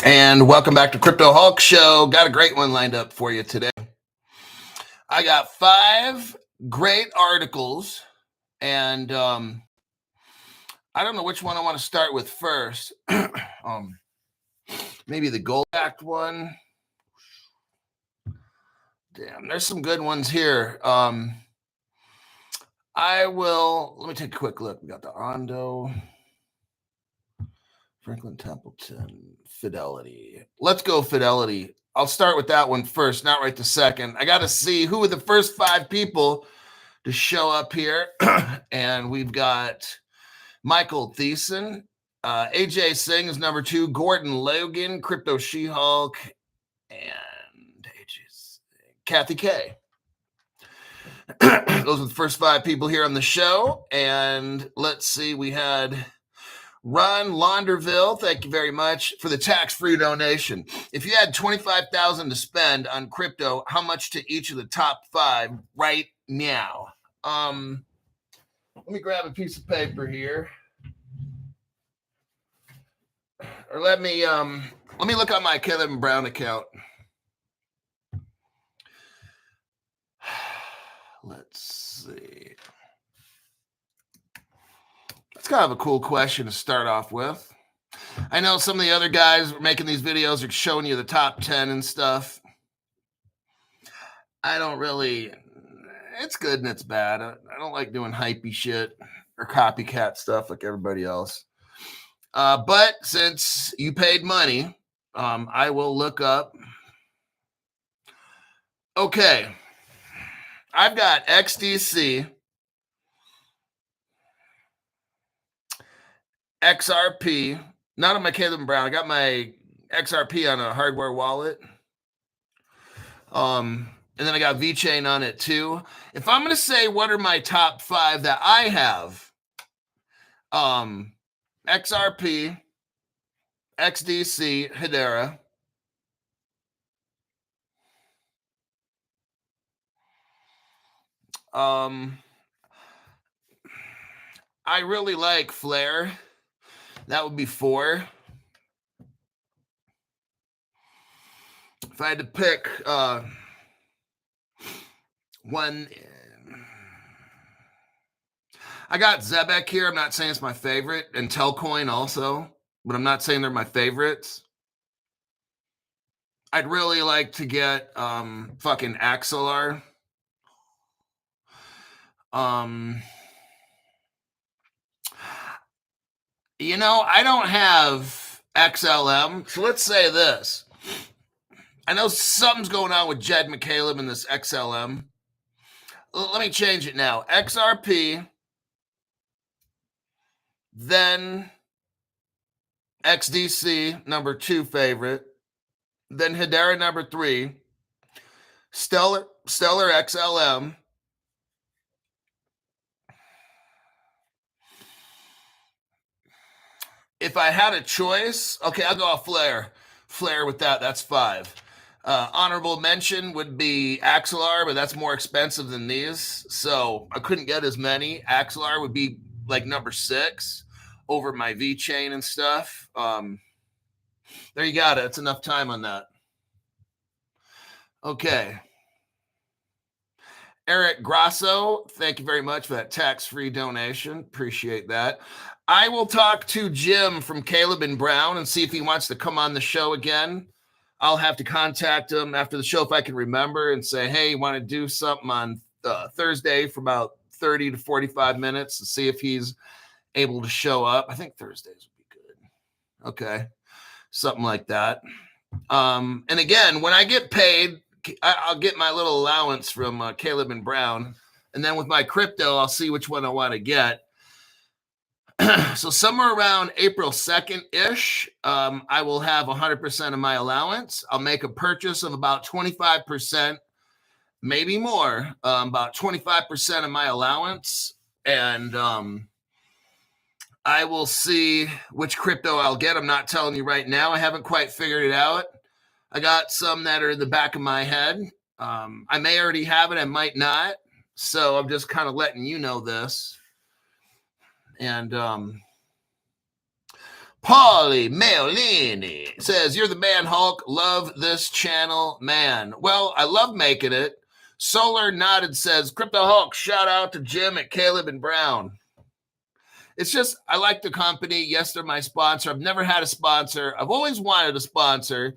And welcome back to Crypto Hulk Show. Got a great one lined up for you today. I got 5 great articles, and I don't know which one I want to start with first. Maybe the Gold Act one. Damn, there's some good ones here. Let me take a quick look. We got the Ondo, Franklin Templeton, Fidelity. Let's go Fidelity. I'll start with that one first, not right this second. I got to see who are the first 5 people to show up here. And we've got Michael Thiessen, AJ Singh is number 2, Gordon Logan, Crypto She-Hulk, and Kathy K. Those are the first 5 people here on the show. And let's see, we had Ron Launderville, thank you very much for the tax-free donation. If you had $25,000 to spend on crypto, how much to each of the top 5 right now? Let me grab a piece of paper here. Or let me look on my Caleb Brown account. Let's see. It's kind of a cool question to start off with. I know some of the other guys making these videos are showing you the top 10 and stuff. I don't really, it's good and it's bad. I don't like doing hypey shit or copycat stuff like everybody else. But since you paid money, I will look up. Okay. I've got XDC, XRP, not on my Caleb Brown. I got my XRP on a hardware wallet. And then I got VeChain on it too. If I'm going to say what are my top 5 that I have, XRP, XDC, Hedera, I really like Flare. That would be 4. If I had to pick one, I got Zebek here. I'm not saying it's my favorite, and Telcoin also, but I'm not saying they're my favorites. I'd really like to get fucking Axelar. You know, I don't have XLM, so let's say this. I know something's going on with Jed McCaleb in this XLM. Let me change it now. XRP, then XDC, number 2 favorite, then Hedera, number 3, Stellar XLM, if I had a choice, okay, I'll go off Flare with that. That's 5. Honorable mention would be Axelar, but that's more expensive than these, so I couldn't get as many. Axelar would be like number 6 over my VeChain and stuff. There you got it. It's enough time on that. Okay. Eric Grasso, thank you very much for that tax-free donation. Appreciate that. I will talk to Jim from Caleb and Brown and see if he wants to come on the show again. I'll have to contact him after the show if I can remember and say, hey, you want to do something on Thursday for about 30 to 45 minutes to see if he's able to show up. I think Thursdays would be good. Okay. Something like that. And again, when I get paid, I'll get my little allowance from Caleb and Brown. And then with my crypto, I'll see which one I want to get. So somewhere around April 2nd-ish, I will have 100% of my allowance. I'll make a purchase of about 25%, maybe more, about 25% of my allowance. And I will see which crypto I'll get. I'm not telling you right now. I haven't quite figured it out. I got some that are in the back of my head. I may already have it. I might not. So I'm just kind of letting you know this. And Paulie Meolini says, you're the man, Hulk. Love this channel, man. Well, I love making it. Solar Nodded says, Crypto Hulk, shout out to Jim at Caleb and Brown. It's just, I like the company. Yes, they're my sponsor. I've never had a sponsor. I've always wanted a sponsor.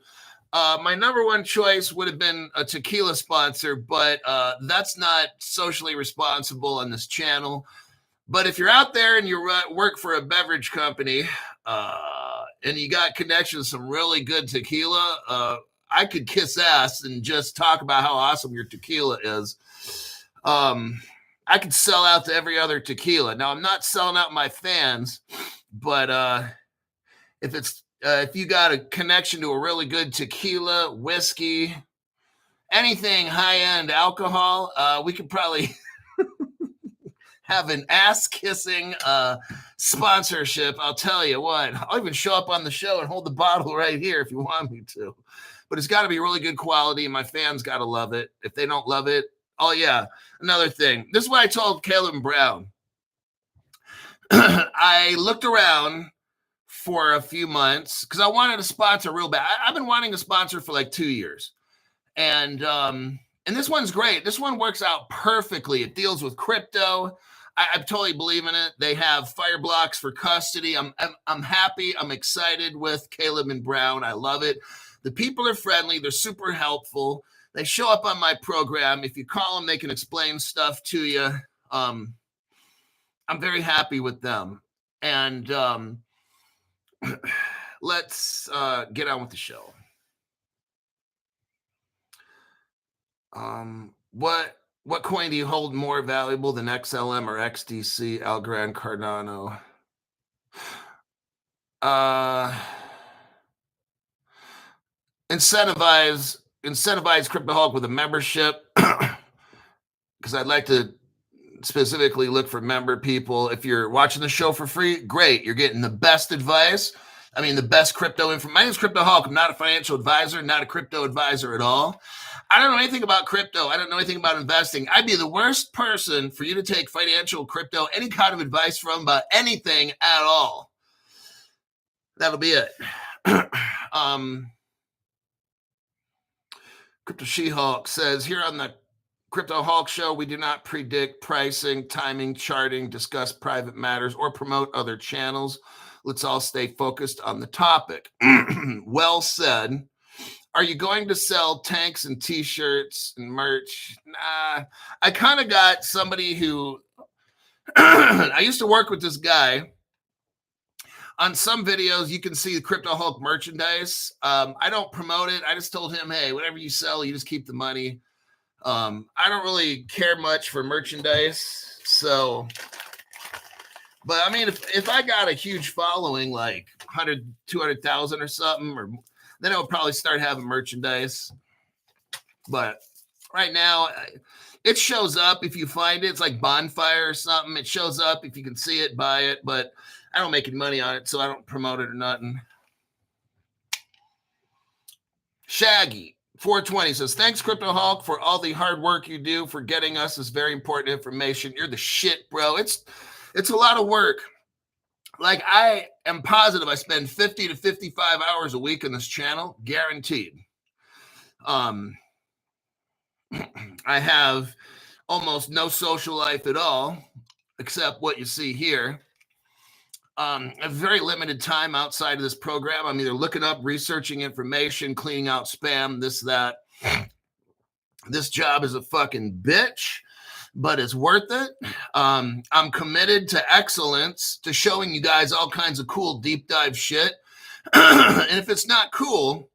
My number one choice would have been a tequila sponsor, but that's not socially responsible on this channel. But if you're out there and you work for a beverage company and you got connections to some really good tequila, I could kiss ass and just talk about how awesome your tequila is. I could sell out to every other tequila. Now, I'm not selling out my fans, but if you got a connection to a really good tequila, whiskey, anything high-end alcohol, we could probably have an ass-kissing sponsorship. I'll tell you what. I'll even show up on the show and hold the bottle right here if you want me to. But it's got to be really good quality, and my fans got to love it. If they don't love it, oh, yeah. Another thing. This is what I told Caleb and Brown. I looked around for a few months because I wanted a sponsor real bad. I've been wanting a sponsor for like 2 years. And this one's great. This one works out perfectly. It deals with crypto. I totally believe in it. They have fire blocks for custody. I'm happy. I'm excited with Caleb and Brown. I love it. The people are friendly. They're super helpful. They show up on my program. If you call them, they can explain stuff to you. I'm very happy with them. And let's get on with the show. What coin do you hold more valuable than XLM or XDC, Algorand, Cardano? Incentivize Crypto Hulk with a membership because I'd like to specifically look for member people. If you're watching the show for free, great. You're getting the best advice. I mean, the best crypto info. My name is Crypto Hulk. I'm not a financial advisor, not a crypto advisor at all. I don't know anything about crypto. I don't know anything about investing. I'd be the worst person for you to take financial, crypto, any kind of advice from about anything at all. That'll be it. Crypto She-Hulk says, here on the Crypto Hulk Show, we do not predict pricing, timing, charting, discuss private matters, or promote other channels. Let's all stay focused on the topic. Well said. Are you going to sell tanks and T-shirts and merch? Nah. I kind of got somebody who I used to work with this guy. On some videos, you can see the Crypto Hulk merchandise. I don't promote it. I just told him, hey, whatever you sell, you just keep the money. I don't really care much for merchandise. So, but I mean, if I got a huge following, like 100, 200,000 or something, or then I would probably start having merchandise. But right now, it shows up if you find it. It's like Bonfire or something. It shows up if you can see it, buy it. But I don't make any money on it, so I don't promote it or nothing. Shaggy 420 says, thanks, Crypto Hulk, for all the hard work you do for getting us this very important information. You're the shit, bro. It's a lot of work. Like, I am positive I spend 50 to 55 hours a week on this channel, guaranteed. I have almost no social life at all, except what you see here. A very limited time outside of this program. I'm either looking up, researching information, cleaning out spam, this, that. This job is a fucking bitch, but it's worth it. I'm committed to excellence, to showing you guys all kinds of cool deep dive shit. And if it's not cool,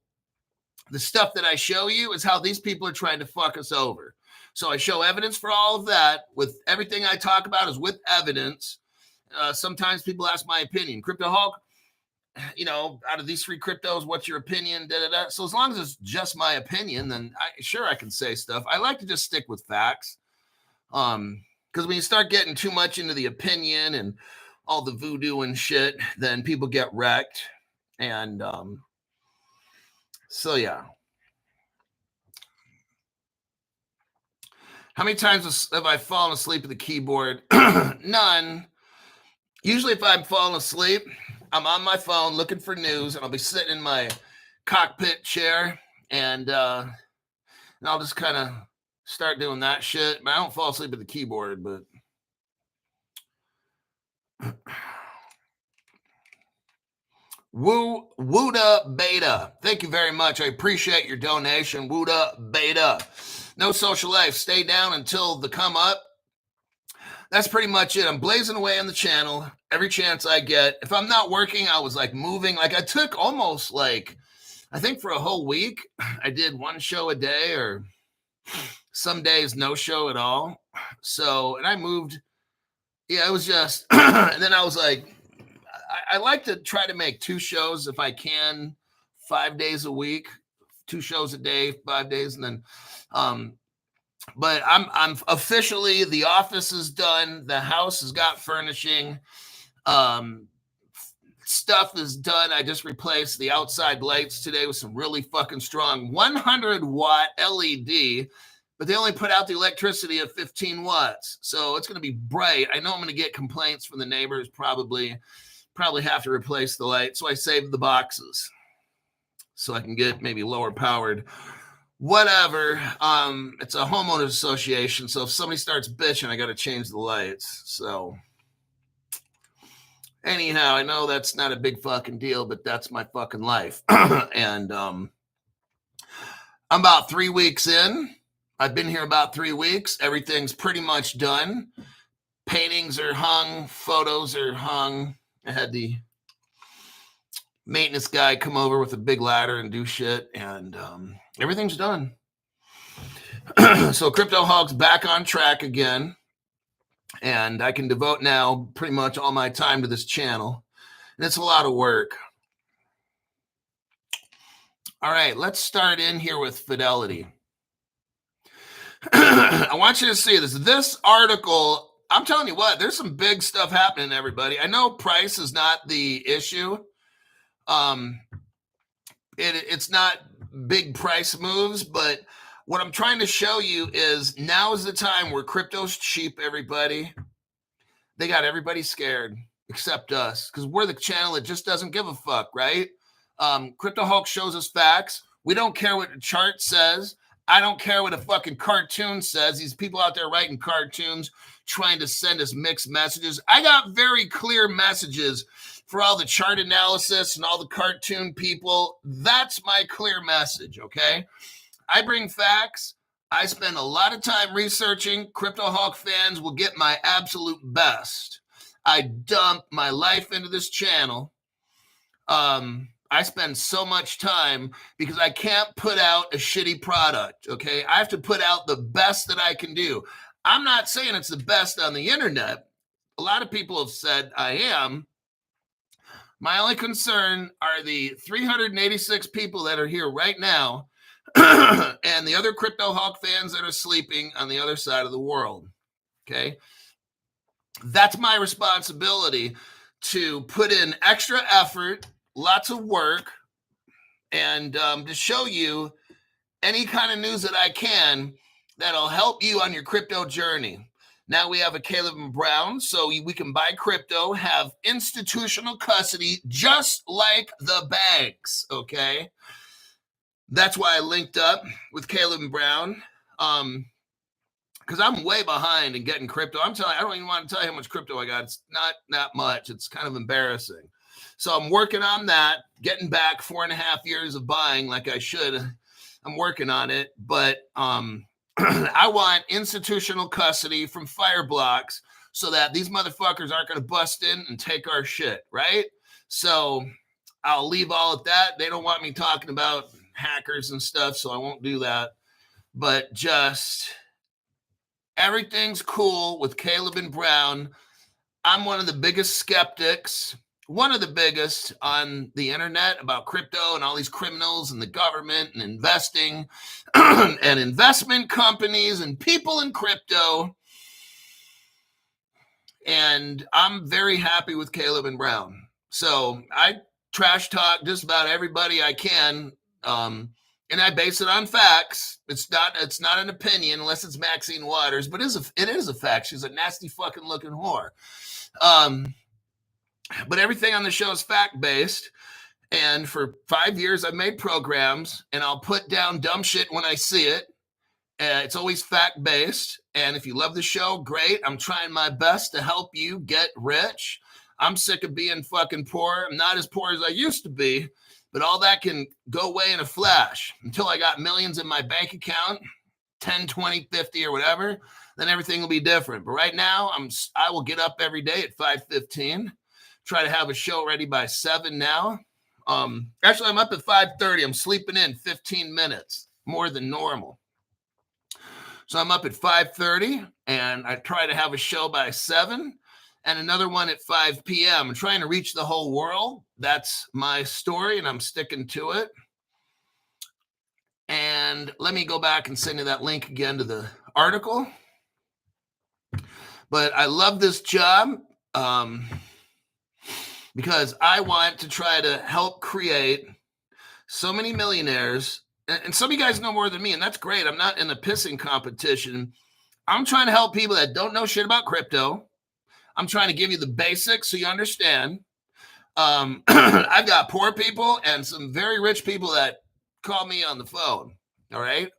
the stuff that I show you is how these people are trying to fuck us over. So I show evidence for all of that. With everything I talk about is with evidence. Sometimes people ask my opinion. Crypto Hulk, out of these three cryptos, what's your opinion? Da, da, da. So as long as it's just my opinion, then I can say stuff. I like to just stick with facts. Because when you start getting too much into the opinion and all the voodoo and shit, then people get wrecked. And so, yeah. How many times have I fallen asleep at the keyboard? None. Usually if I'm falling asleep, I'm on my phone looking for news, and I'll be sitting in my cockpit chair, and I'll just kind of start doing that shit. I don't fall asleep at the keyboard, but Wooda Beta. Thank you very much. I appreciate your donation. Wooda Beta. No social life. Stay down until the come up. That's pretty much it. I'm blazing away on the channel every chance I get. If I'm not working, I was like moving. Like I took almost like, I think for a whole week, I did one show a day or some days no show at all. So, and I moved. Yeah, it was just, and then I was like, I like to try to make 2 shows if I can, 5 days a week, 2 shows a day, 5 days. And then, but I'm officially, the office is done. The house has got furnishing. Stuff is done. I just replaced the outside lights today with some really fucking strong 100-watt LED, but they only put out the electricity at 15 watts. So it's going to be bright. I know I'm going to get complaints from the neighbors, probably have to replace the light. So I saved the boxes so I can get maybe lower powered. Whatever. It's a homeowners association. So if somebody starts bitching, I got to change the lights. So anyhow, I know that's not a big fucking deal, but that's my fucking life. And I'm about 3 weeks in. I've been here about 3 weeks. Everything's pretty much done. Paintings are hung. Photos are hung. I had the maintenance guy come over with a big ladder and do shit. And everything's done. So Crypto Hog's back on track again. And I can devote now pretty much all my time to this channel. And it's a lot of work. All right, let's start in here with Fidelity. I want you to see this. This article, I'm telling you what, there's some big stuff happening, everybody. I know price is not the issue. It's not big price moves, but what I'm trying to show you is now is the time where crypto's cheap, everybody. They got everybody scared except us because we're the channel that just doesn't give a fuck, right? Crypto Hulk shows us facts. We don't care what the chart says. I don't care what a fucking cartoon says. These people out there writing cartoons trying to send us mixed messages. I got very clear messages for all the chart analysis and all the cartoon people. That's my clear message, okay? I bring facts. I spend a lot of time researching. Crypto Hawk fans will get my absolute best. I dump my life into this channel. I spend so much time because I can't put out a shitty product, okay? I have to put out the best that I can do. I'm not saying it's the best on the internet. A lot of people have said I am. My only concern are the 386 people that are here right now and the other Crypto Hawk fans that are sleeping on the other side of the world, okay? That's my responsibility to put in extra effort, lots of work, and to show you any kind of news that I can that'll help you on your crypto journey. Now we have a Caleb and Brown, so we can buy crypto, have institutional custody, just like the banks, okay? That's why I linked up with Caleb and Brown, because I'm way behind in getting crypto. I'm telling you, I don't even want to tell you how much crypto I got. It's not that much. It's kind of embarrassing. So I'm working on that, getting back 4.5 years of buying like I should. I'm working on it, but I want institutional custody from Fireblocks so that these motherfuckers aren't going to bust in and take our shit, right? So I'll leave all of that. They don't want me talking about hackers and stuff, so I won't do that. But just everything's cool with Caleb and Brown. I'm one of the biggest skeptics, one of the biggest on the internet about crypto and all these criminals and the government and investing and investment companies and people in crypto. And I'm very happy with Caleb and Brown. So I trash talk just about everybody I can. And I base it on facts. It's not an opinion unless it's Maxine Waters, but it is a fact. She's a nasty fucking looking whore. But everything on the show is fact-based. And for 5 years, I've made programs, and I'll put down dumb shit when I see it. It's always fact-based. And if you love the show, great. I'm trying my best to help you get rich. I'm sick of being fucking poor. I'm not as poor as I used to be, but all that can go away in a flash. Until I got millions in my bank account, 10, 20, 50 or whatever, then everything will be different. But right now, I will get up every day at 5:15, try to have a show ready by 7 now. Actually, I'm up at 5:30. I'm sleeping in 15 minutes more than normal. So I'm up at 5:30, and I try to have a show by 7 and another one at 5 p.m. I'm trying to reach the whole world. That's my story, and I'm sticking to it. And let me go back and send you that link again to the article. But I love this job because I want to try to help create so many millionaires. And some of you guys know more than me, and that's great. I'm not in a pissing competition. I'm trying to help people that don't know shit about crypto. I'm trying to give you the basics so you understand. I've got poor people and some very rich people that call me on the phone, all right?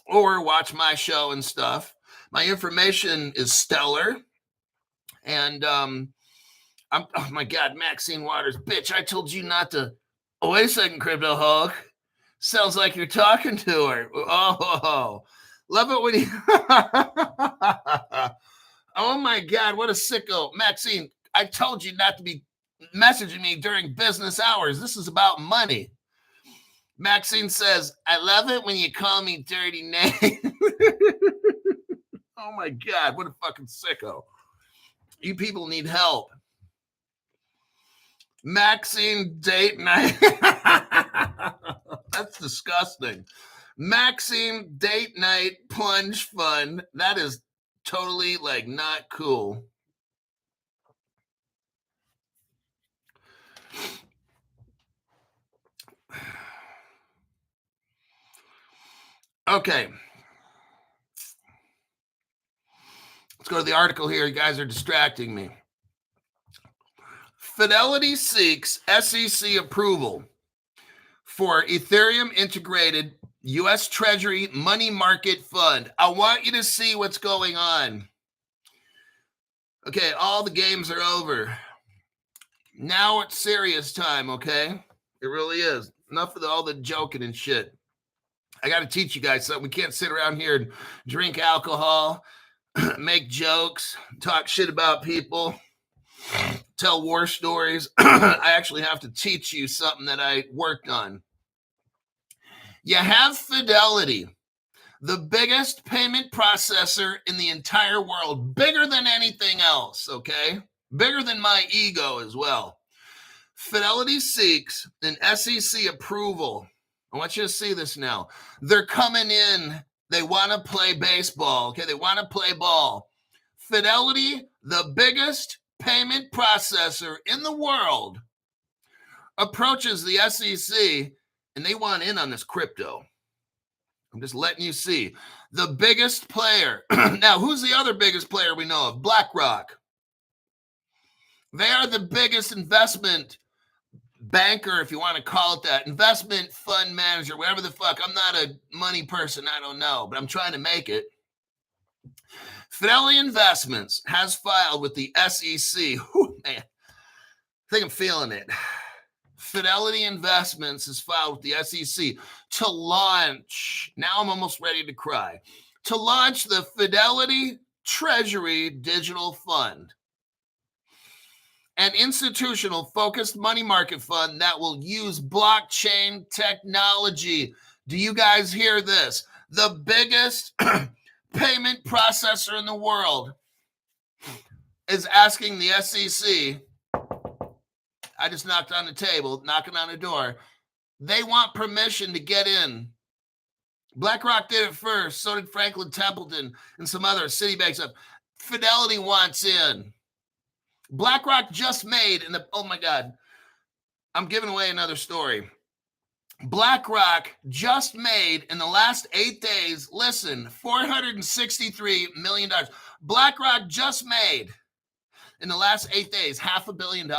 Or watch my show and stuff. My information is stellar. And oh my God, Maxine Waters, bitch, I told you not to. Oh, wait a second, Crypto Hulk. Sounds like you're talking to her. Oh, love it when you. Oh my God, what a sicko. Maxine, I told you not to be messaging me during business hours. This is about money. Maxine says, I love it when you call me dirty name. Oh my God, what a fucking sicko. You people need help. Maxine date night. That's disgusting. Maxine date night plunge fun. That is totally like not cool. Okay. Let's go to the article here. You guys are distracting me. Fidelity seeks SEC approval for Ethereum integrated U.S. Treasury money market fund. I want you to see what's going on. Okay, all the games are over. Now it's serious time, okay? It really is. Enough of all the joking and shit. I got to teach you guys something. We can't sit around here and drink alcohol, make jokes, talk shit about people, tell war stories. I actually have to teach you something that I worked on. You have Fidelity, the biggest payment processor in the entire world, bigger than anything else, okay? Bigger than my ego as well. Fidelity seeks an SEC approval. I want you to see this now. They're coming in. They want to play baseball, okay? They want to play ball. Fidelity, the biggest payment processor in the world, approaches the SEC, and they want in on this crypto. I'm just letting you see. The biggest player. Now, who's the other biggest player we know of? BlackRock. They are the biggest investment banker, if you want to call it that, investment fund manager, whatever the fuck. I'm not a money person. I don't know, but I'm trying to make it. Fidelity Investments has filed with the SEC. Whew, man, I think I'm feeling it. Fidelity Investments has filed with the SEC to launch. Now I'm almost ready to cry. To launch the Fidelity Treasury Digital Fund, an institutional focused money market fund that will use blockchain technology. Do you guys hear this? The biggest payment processor in the world is asking the SEC. I just knocked on the table, knocking on the door. They want permission to get in. BlackRock did it first. So did Franklin Templeton and some other Citibank stuff. Fidelity wants in. BlackRock just made, oh my God, I'm giving away another story. BlackRock just made in the last 8 days, listen, $463 million. BlackRock just made In the last 8 days, $500 million.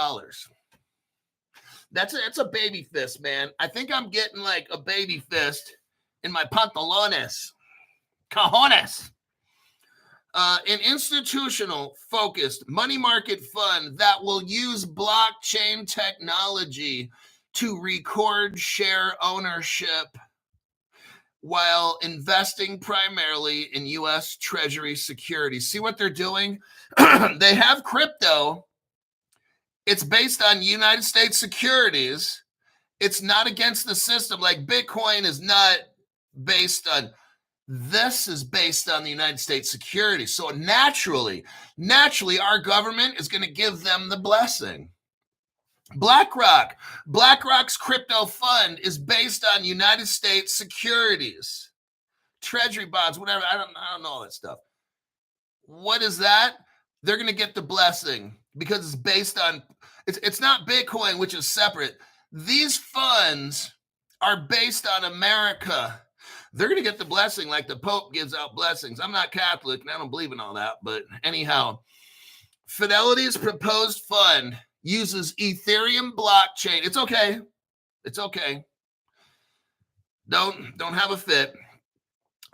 It's a baby fist, man. I think I'm getting like a baby fist in my pantalones. Cojones. An institutional focused money market fund that will use blockchain technology to record share ownership while investing primarily in U.S. Treasury securities. See what they're doing? They have crypto. It's based on United States securities. It's not against the system. Like Bitcoin is not based on, this is based on the United States securities. So naturally, our government is going to give them the blessing. BlackRock's crypto fund is based on United States securities, treasury bonds, whatever. I don't know all that stuff. What is that? They're going to get the blessing because it's based on, it's not Bitcoin, which is separate. These funds are based on America. They're going to get the blessing like the Pope gives out blessings. I'm not Catholic and I don't believe in all that, but anyhow, Fidelity's proposed fund uses Ethereum blockchain. It's okay. Don't have a fit.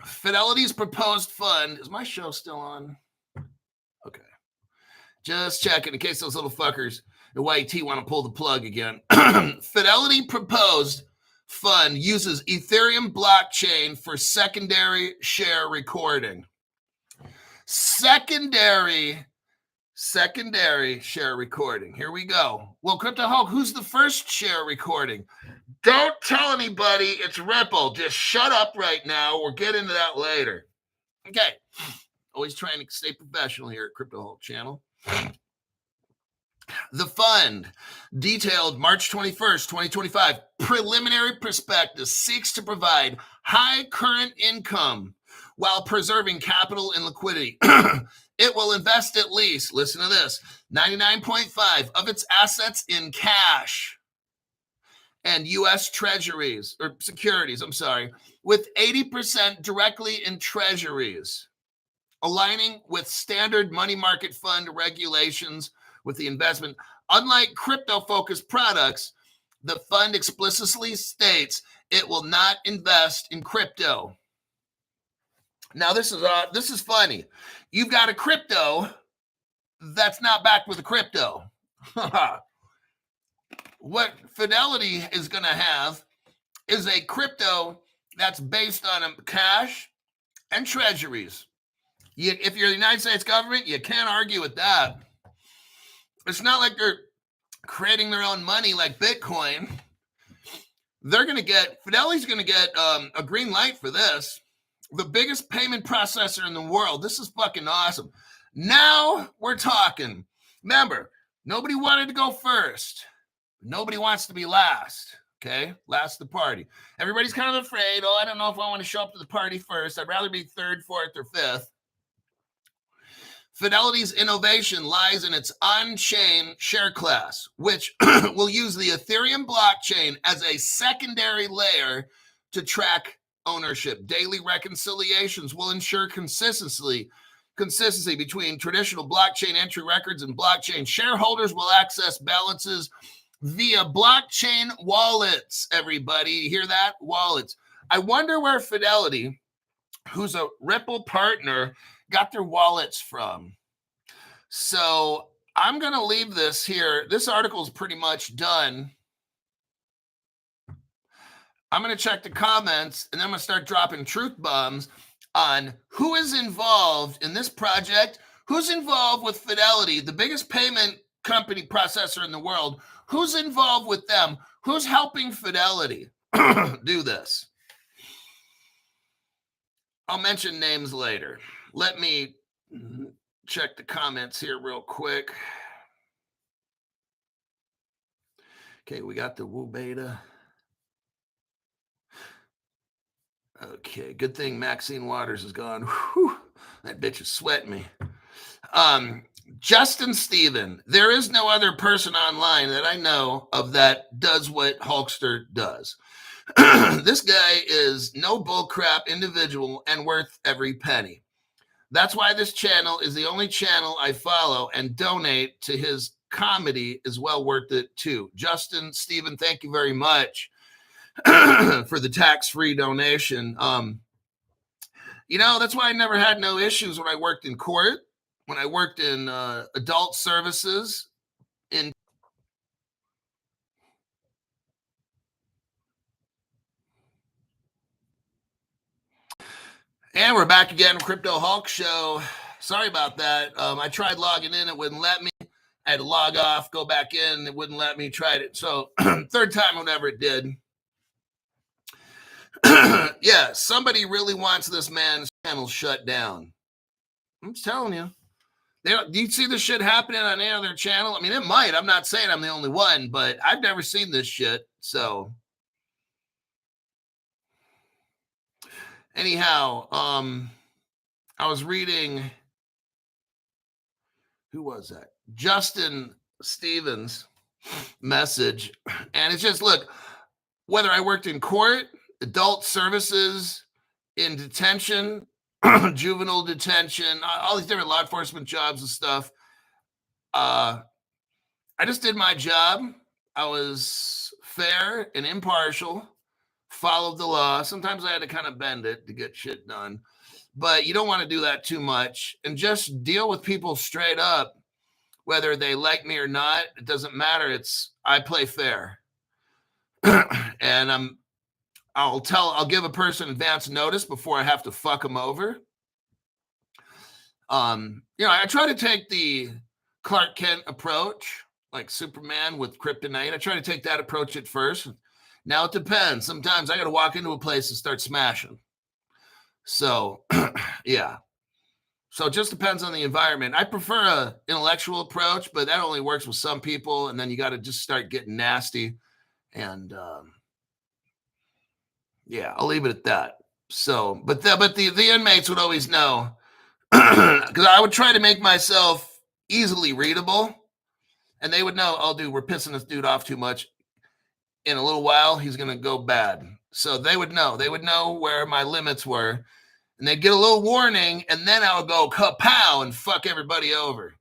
Fidelity's proposed fund, is my show still on? Okay. Just checking in case those little fuckers at YT want to pull the plug again. Fidelity proposed fund uses Ethereum blockchain for secondary share recording. Secondary share recording. Here we go. Well, Crypto Hulk, who's the first share recording? Don't tell anybody it's Ripple. Just shut up right now. We'll get into that later. Okay. Always trying to stay professional here at Crypto Hulk channel. The fund, detailed March 21st, 2025, preliminary prospectus seeks to provide high current income while preserving capital and liquidity. It will invest at least, listen to this, 99.5% of its assets in cash and U.S. treasuries, or securities, with 80% directly in treasuries, aligning with standard money market fund regulations with the investment. Unlike crypto-focused products, the fund explicitly states it will not invest in crypto. Now, this is funny. You've got a crypto that's not backed with a crypto. What Fidelity is going to have is a crypto that's based on cash and treasuries. If you're the United States government, you can't argue with that. It's not like they're creating their own money like Bitcoin. Fidelity's going to get a green light for this. The biggest payment processor in the world. This is fucking awesome. Now we're talking. Remember, nobody wanted to go first. Nobody wants to be last. Okay? Last the party. Everybody's kind of afraid. Oh, I don't know if I want to show up to the party first. I'd rather be third, fourth, or fifth. Fidelity's innovation lies in its on-chain share class, which will use the Ethereum blockchain as a secondary layer to track ownership. Daily reconciliations will ensure consistency between traditional blockchain entry records and blockchain. Shareholders will access balances via blockchain wallets, everybody. You hear that? Wallets. I wonder where Fidelity, who's a Ripple partner, got their wallets from. So I'm going to leave this here. This article is pretty much done. I'm going to check the comments, and then I'm going to start dropping truth bombs on who is involved in this project, who's involved with Fidelity, the biggest payment company processor in the world, who's involved with them, who's helping Fidelity do this. I'll mention names later. Let me check the comments here real quick. Okay, we got the Woo Beta. Okay, good thing Maxine Waters is gone. Whew, that bitch is sweating me. Justin Stephen, there is no other person online that I know of that does what Hulkster does. This guy is no bullcrap individual and worth every penny. That's why this channel is the only channel I follow, and donate to his comedy is well worth it too. Justin, Stephen, thank you very much for the tax-free donation. That's why I never had no issues when I worked in court, when I worked in adult services. And we're back again, Crypto Hulk Show. Sorry about that. I tried logging in, it wouldn't let me. I had to log off, go back in, it wouldn't let me. Tried it. So third time, whenever it did. Yeah, somebody really wants this man's channel shut down. I'm just telling you. Do you see this shit happening on any other channel? I mean, it might. I'm not saying I'm the only one, but I've never seen this shit. So anyhow, I was reading, who was that? Justin Stevens' message. And it's just, look, whether I worked in court, adult services, in detention, juvenile detention, all these different law enforcement jobs and stuff, I just did my job. I was fair and impartial, followed the law. Sometimes I had to kind of bend it to get shit done. But you don't want to do that too much, and just deal with people straight up, whether they like me or not. It doesn't matter. I play fair. And I'll give a person advance notice before I have to fuck them over. I try to take the Clark Kent approach, like Superman with kryptonite. I try to take that approach at first. Now it depends. Sometimes I got to walk into a place and start smashing. So, yeah. So it just depends on the environment. I prefer an intellectual approach, but that only works with some people. And then you got to just start getting nasty. And yeah, I'll leave it at that. So, but the inmates would always know, because I would try to make myself easily readable, and they would know, oh, dude, we're pissing this dude off too much. In a little while, he's going to go bad. So they would know where my limits were, and they'd get a little warning, and then I would go kapow and fuck everybody over.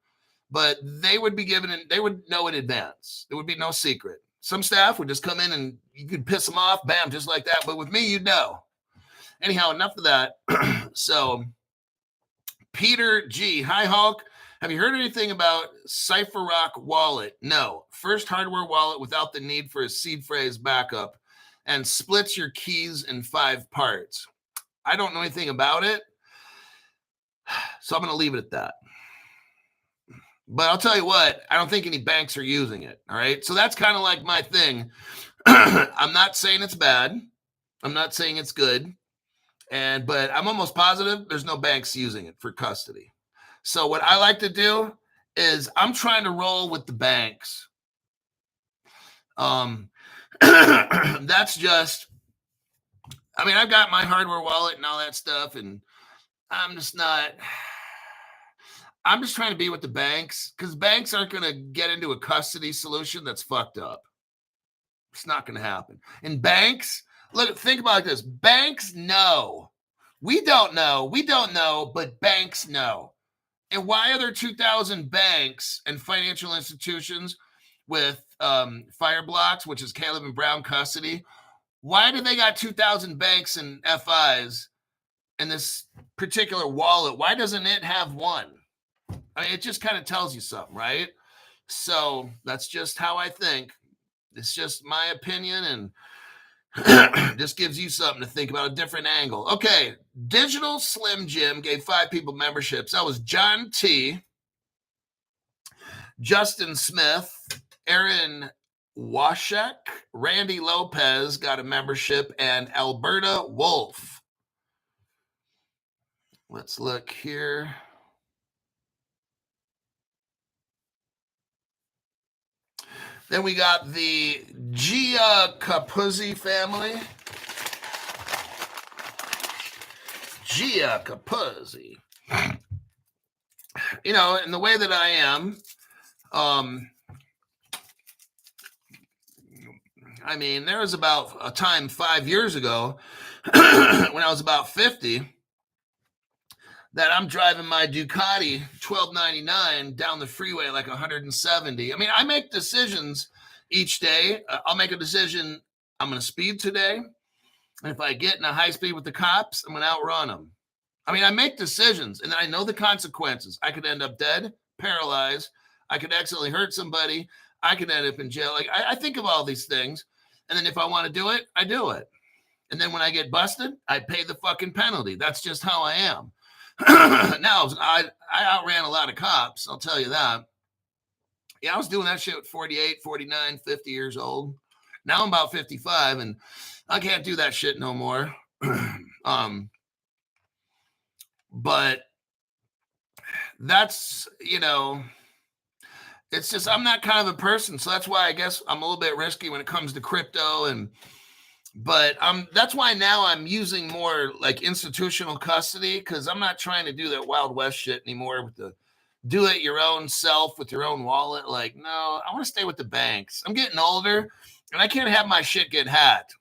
But they would know in advance. There would be no secret. Some staff would just come in and you could piss them off, bam, just like that. But with me, you'd know. Anyhow, enough of that. So Peter G. Hi, Hulk. Have you heard anything about CipherRock wallet? No. First hardware wallet without the need for a seed phrase backup, and splits your keys in 5 parts. I don't know anything about it, so I'm going to leave it at that. But I'll tell you what, I don't think any banks are using it, all right? So that's kind of like my thing. I'm not saying it's bad. I'm not saying it's good. But I'm almost positive there's no banks using it for custody. So what I like to do is I'm trying to roll with the banks. That's just, I've got my hardware wallet and all that stuff, and I'm just trying to be with the banks, because banks aren't going to get into a custody solution that's fucked up. It's not going to happen. And banks, look, think about this. Banks know. We don't know, but banks know. And why are there 2,000 banks and financial institutions with Fireblocks, which is Caleb and Brown custody? Why do they got 2,000 banks and FIs in this particular wallet? Why doesn't it have one? It just kind of tells you something, right? So that's just how I think. It's just my opinion, and just gives you something to think about, a different angle. Okay, Digital Slim Jim gave 5 people memberships. That was John T., Justin Smith, Aaron Washek, Randy Lopez got a membership, and Alberta Wolf. Let's look here. Then we got the Gia Capuzzi family. Gia Capuzzi. In the way that I am, there was about a time 5 years ago when I was about 50 that I'm driving my Ducati 1299 down the freeway like 170. I mean, I make decisions each day. I'll make a decision. I'm going to speed today. And if I get in a high speed with the cops, I'm going to outrun them. I mean, I make decisions and I know the consequences. I could end up dead, paralyzed. I could accidentally hurt somebody. I could end up in jail. Like I think of all these things. And then if I want to do it, I do it. And then when I get busted, I pay the fucking penalty. That's just how I am. Now, I outran a lot of cops. I'll tell you that. Yeah, I was doing that shit at 48, 49, 50 years old. Now I'm about 55 and I can't do that shit no more. But that's, you know, it's just, I'm not kind of a person. So that's why I guess I'm a little bit risky when it comes to crypto. But that's why now I'm using more like institutional custody, because I'm not trying to do that Wild West shit anymore with the do it your own self with your own wallet. Like, no, I want to stay with the banks. I'm getting older and I can't have my shit get hacked.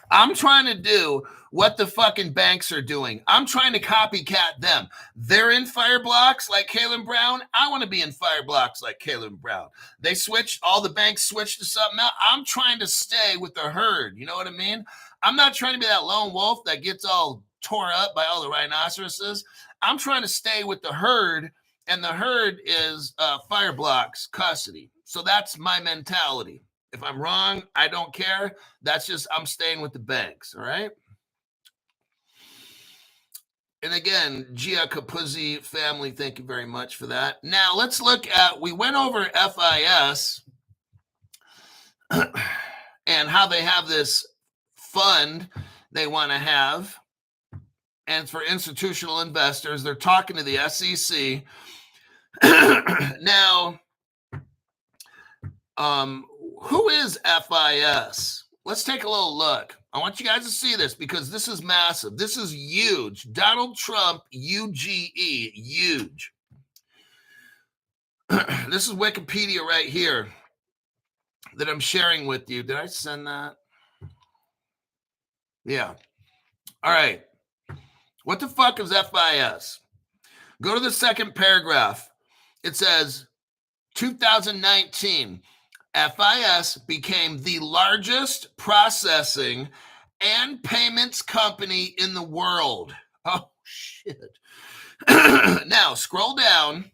I'm trying to do what the fucking banks are doing. I'm trying to copycat them. They're in fire blocks like Caleb Brown. I want to be in fire blocks like Caleb Brown. They switched, all the banks switched to something else. I'm trying to stay with the herd. You know what I mean? I'm not trying to be that lone wolf that gets all tore up by all the rhinoceroses. I'm trying to stay with the herd, and the herd is fire blocks custody. So that's my mentality. If I'm wrong, I don't care. That's just, I'm staying with the banks, all right? And again, Gia Capuzzi family, thank you very much for that. Now, let's look at, we went over FIS and how they have this fund they want to have. And it's for institutional investors. They're talking to the SEC. Now, who is FIS? Let's take a little look. I want you guys to see this because this is massive. This is huge. Donald Trump, UGE, huge. This is Wikipedia right here that I'm sharing with you. Did I send that? Yeah. All right. What the fuck is FIS? Go to the second paragraph. It says 2019. FIS became the largest processing and payments company in the world. Oh, shit. Now, scroll down.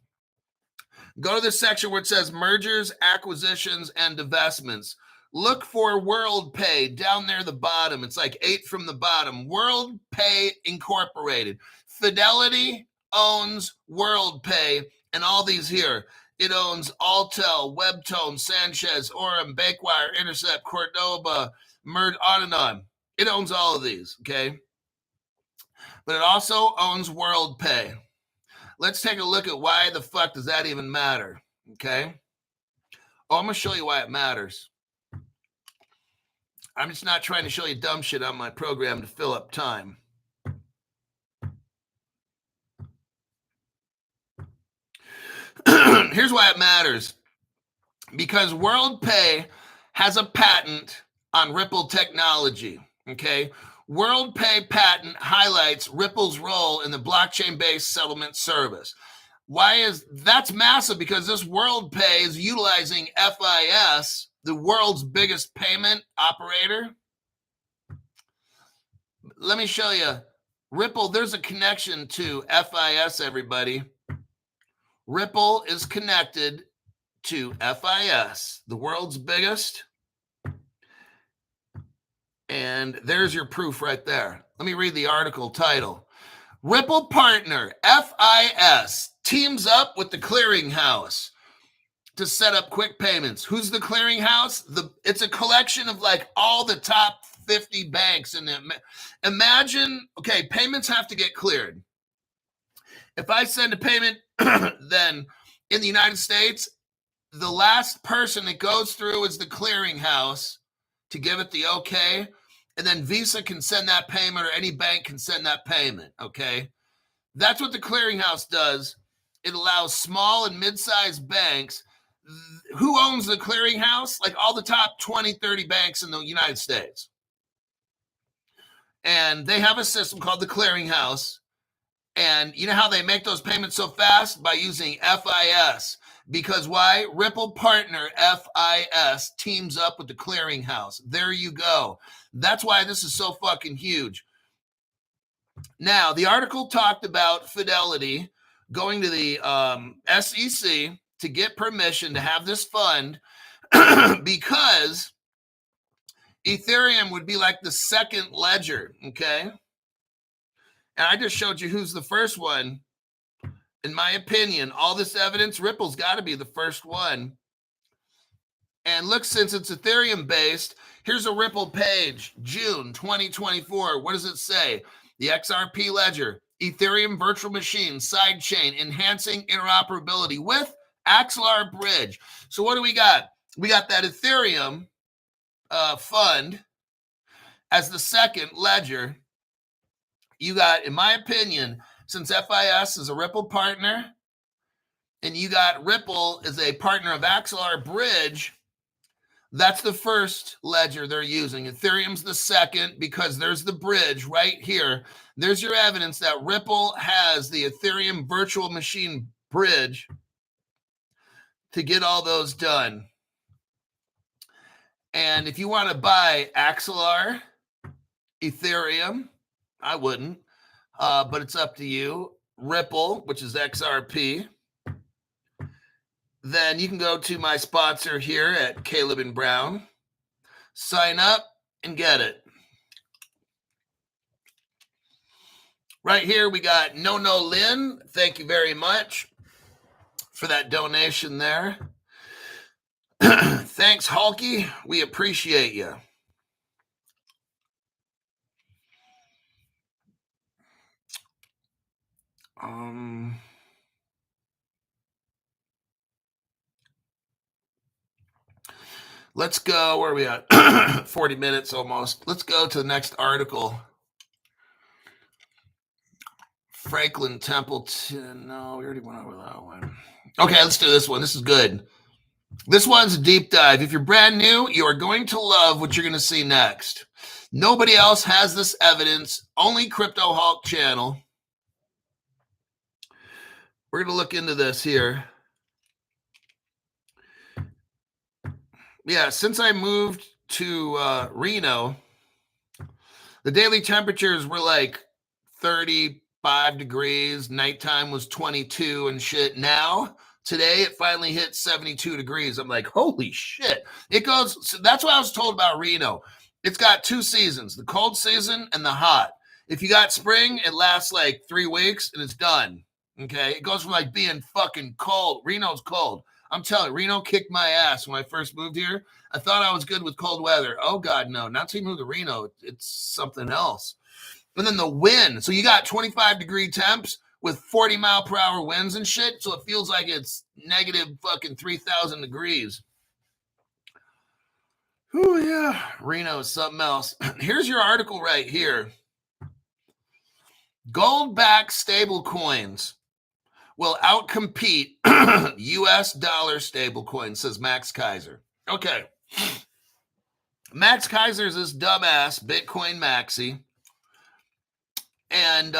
Go to the section where it says mergers, acquisitions, and divestments. Look for WorldPay down there at the bottom. It's like 8 from the bottom. WorldPay Incorporated. Fidelity owns WorldPay and all these here. It owns Altel, Webtone, Sanchez, Orem, Bakewire, Intercept, Cordoba, on and on. It owns all of these, okay? But it also owns WorldPay. Let's take a look at why the fuck does that even matter, okay? Oh, I'm going to show you why it matters. I'm just not trying to show you dumb shit on my program to fill up time. Here's why it matters. Because WorldPay has a patent on Ripple technology, okay? WorldPay patent highlights Ripple's role in the blockchain-based settlement service. Why is that's massive? Because this WorldPay is utilizing FIS, the world's biggest payment operator. Let me show you. Ripple, there's a connection to FIS, everybody. Ripple is connected to FIS, the world's biggest. And there's your proof right there. Let me read the article title. Ripple partner, FIS, teams up with the clearinghouse to set up quick payments. Who's the clearinghouse? It's a collection of like all the top 50 banks in them. Imagine, okay, payments have to get cleared. If I send a payment, then in the United States, the last person it goes through is the clearinghouse to give it the okay. And then Visa can send that payment, or any bank can send that payment, okay? That's what the clearinghouse does. It allows small and mid-sized banks. Who owns the clearinghouse? Like all the top 20, 30 banks in the United States. And they have a system called the clearinghouse. And you know how they make those payments so fast? By using FIS. Because why? Ripple partner FIS teams up with the clearinghouse. There you go. That's why this is so fucking huge. Now, the article talked about Fidelity going to the SEC to get permission to have this fund because Ethereum would be like the second ledger, okay? And I just showed you who's the first one. In my opinion, all this evidence, Ripple's got to be the first one. And look, since it's Ethereum based, here's a Ripple page, June 2024. What does it say? The XRP ledger, Ethereum virtual machine, sidechain, enhancing interoperability with Axelar bridge. So what do we got? We got that Ethereum fund as the second ledger. You got, in my opinion, since FIS is a Ripple partner, and you got Ripple as a partner of Axelar Bridge, that's the first ledger they're using. Ethereum's the second because there's the bridge right here. There's your evidence that Ripple has the Ethereum virtual machine bridge to get all those done. And if you want to buy Axelar, Ethereum, I wouldn't, but it's up to you. Ripple, which is XRP. Then you can go to my sponsor here at Caleb and Brown, sign up and get it. Right here, we got No Lynn. Thank you very much for that donation there. Thanks, Hulky. We appreciate you. Let's go. Where are we at? 40 minutes almost. Let's go to the next article. Franklin Templeton. No, we already went over that one. Okay, let's do this one. This is good. This one's a deep dive. If you're brand new, you are going to love what you're going to see next. Nobody else has this evidence. Only Crypto Hulk channel. We're going to look into this here. Yeah, since I moved to Reno, the daily temperatures were like 35 degrees. Nighttime was 22 and shit. Now, today, it finally hit 72 degrees. I'm like, holy shit. It goes, so that's what I was told about Reno. It's got two seasons, the cold season and the hot. If you got spring, it lasts like 3 weeks and it's done. Okay, it goes from like being fucking cold. Reno's cold. I'm telling you, Reno kicked my ass when I first moved here. I thought I was good with cold weather. Oh, God, no. Not until you move to Reno. It's something else. And then the wind. So you got 25-degree temps with 40-mile-per-hour winds and shit. So it feels like it's negative fucking 3,000 degrees. Oh, yeah. Reno is something else. Here's your article right here. Gold-backed stablecoins will outcompete U.S. dollar stablecoin, says Max Kaiser. Okay. Max Kaiser is this dumbass Bitcoin maxi. And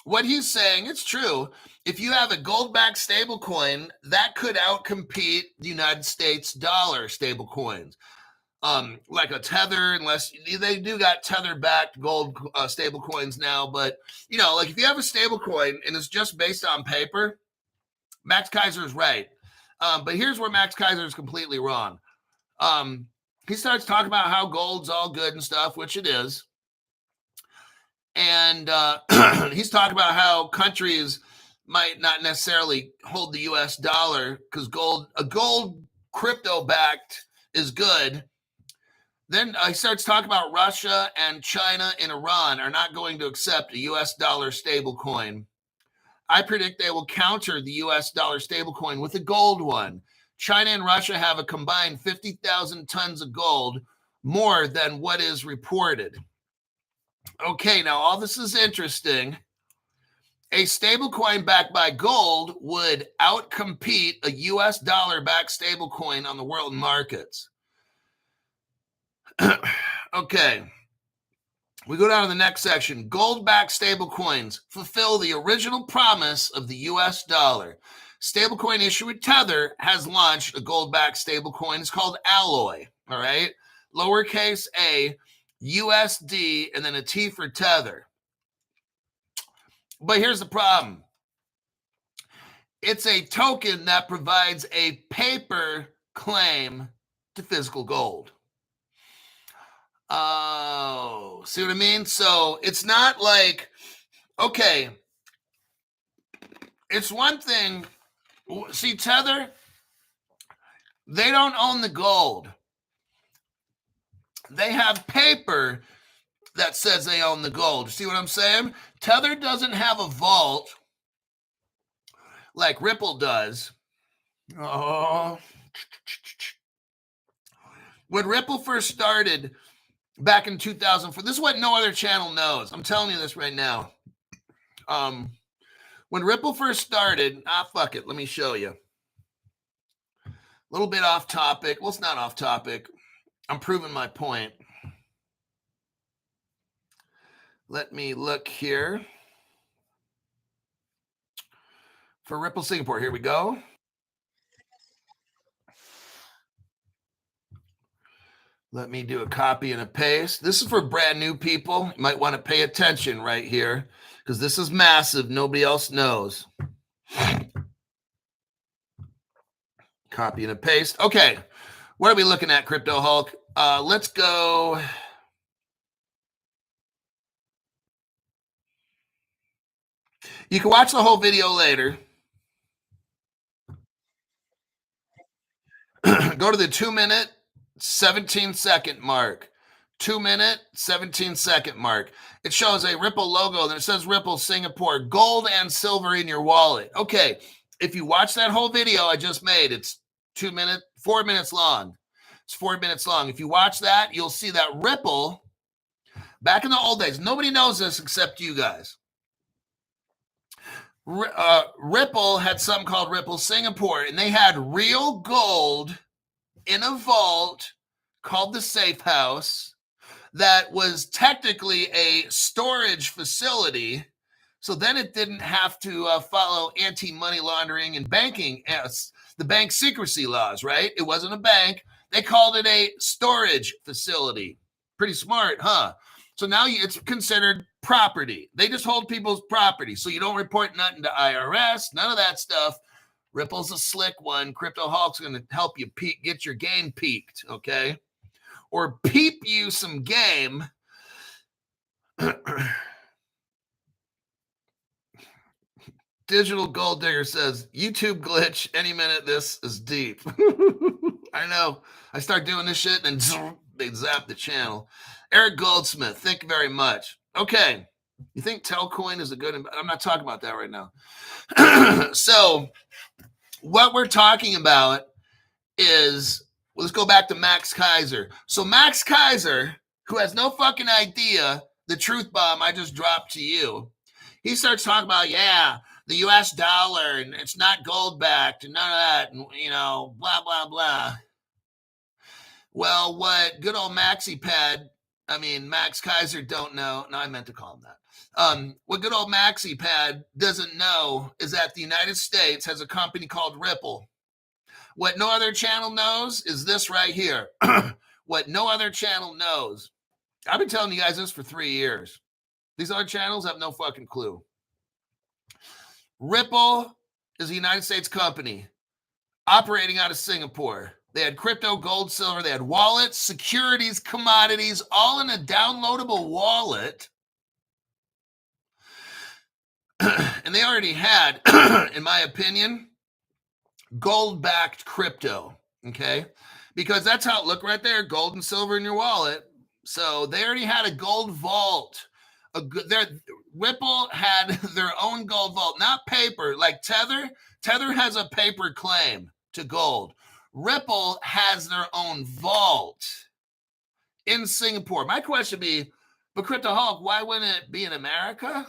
what he's saying, it's true. If you have a gold-backed stablecoin, that could outcompete the United States dollar stablecoins. Like a Tether, unless they do got Tether-backed gold stablecoins now. But, you know, like if you have a stablecoin and it's just based on paper, Max Kaiser is right. But here's where Max Kaiser is completely wrong. He starts talking about how gold's all good and stuff, which it is. And he's talking about how countries might not necessarily hold the U.S. dollar because a gold crypto-backed is good. Then he starts talking about Russia and China and Iran are not going to accept a U.S. dollar stablecoin. I predict they will counter the U.S. dollar stablecoin with a gold one. China and Russia have a combined 50,000 tons of gold, more than what is reported. Okay, now all this is interesting. A stablecoin backed by gold would outcompete a U.S. dollar-backed stablecoin on the world markets. Okay. We go down to the next section. Gold-backed stablecoins fulfill the original promise of the US dollar. Stablecoin issuer Tether has launched a gold-backed stablecoin. It's called Alloy, all right? Lowercase a, USD, and then a T for Tether. But here's the problem. It's a token that provides a paper claim to physical gold. Oh, see what I mean? So it's not like, okay, it's one thing. See, Tether, they don't own the gold. They have paper that says they own the gold. See what I'm saying? Tether doesn't have a vault like Ripple does. Oh. When Ripple first started back in 2004, this is what no other channel knows. I'm telling you this right now. When Ripple first started, fuck it, let me show you. A little bit off topic. Well, it's not off topic. I'm proving my point. Let me look here. For Ripple Singapore, here we go. Let me do a copy and a paste. This is for brand new people. You might want to pay attention right here because this is massive. Nobody else knows. Copy and a paste. Okay. What are we looking at, Crypto Hulk? Let's go. You can watch the whole video later. Go to the 2-minute, 17-second mark. 2-minute, 17-second mark. It shows a Ripple logo, then it says Ripple Singapore, gold and silver in your wallet. Okay, if you watch that whole video I just made, it's 4 minutes long. It's 4 minutes long. If you watch that, you'll see that Ripple, back in the old days, nobody knows this except you guys. Ripple had something called Ripple Singapore, and they had real gold in a vault called the Safe House that was technically a storage facility. So then it didn't have to follow anti-money laundering and banking, the bank secrecy laws, right? It wasn't a bank. They called it a storage facility. Pretty smart, huh? So now it's considered property. They just hold people's property. So you don't report nothing to IRS, none of that stuff. Ripple's a slick one. Crypto Hulk's going to help you get your game peaked, okay? Or peep you some game. Digital Gold Digger says, YouTube glitch, any minute this is deep. I know. I start doing this shit and they zap the channel. Eric Goldsmith, thank you very much. Okay. You think Telcoin is a good... I'm not talking about that right now. So what we're talking about is... let's go back to Max Kaiser. So Max Kaiser, who has no fucking idea the truth bomb I just dropped to you, he starts talking about, the US dollar, and it's not gold backed, and none of that, and blah, blah, blah. Well, what good old Max Kaiser don't know. No, I meant to call him that. What good old Maxi Pad doesn't know is that the United States has a company called Ripple. What no other channel knows is this right here. What no other channel knows. I've been telling you guys this for 3 years. These other channels have no fucking clue. Ripple is a United States company operating out of Singapore. They had crypto, gold, silver. They had wallets, securities, commodities, all in a downloadable wallet. And they already had, in my opinion, gold-backed crypto, okay? Because that's how it looked right there, gold and silver in your wallet. So they already had a gold vault. Ripple had their own gold vault, not paper. Like Tether has a paper claim to gold. Ripple has their own vault in Singapore. My question would be, but Crypto Hulk, why wouldn't it be in America?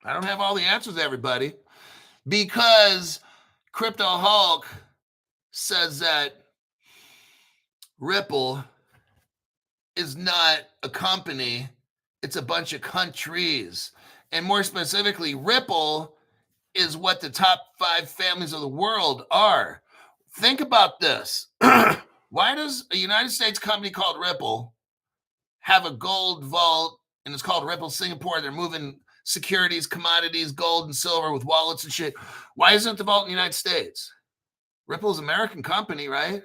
I don't have all the answers, everybody. Because Crypto Hulk says that Ripple is not a company, it's a bunch of countries. And more specifically, Ripple is what the top 5 families of the world are. Think about this. Why does a United States company called Ripple have a gold vault and it's called Ripple Singapore? They're moving securities, commodities, gold and silver with wallets and shit. Why isn't the vault in the United States? Ripple's an American company, right?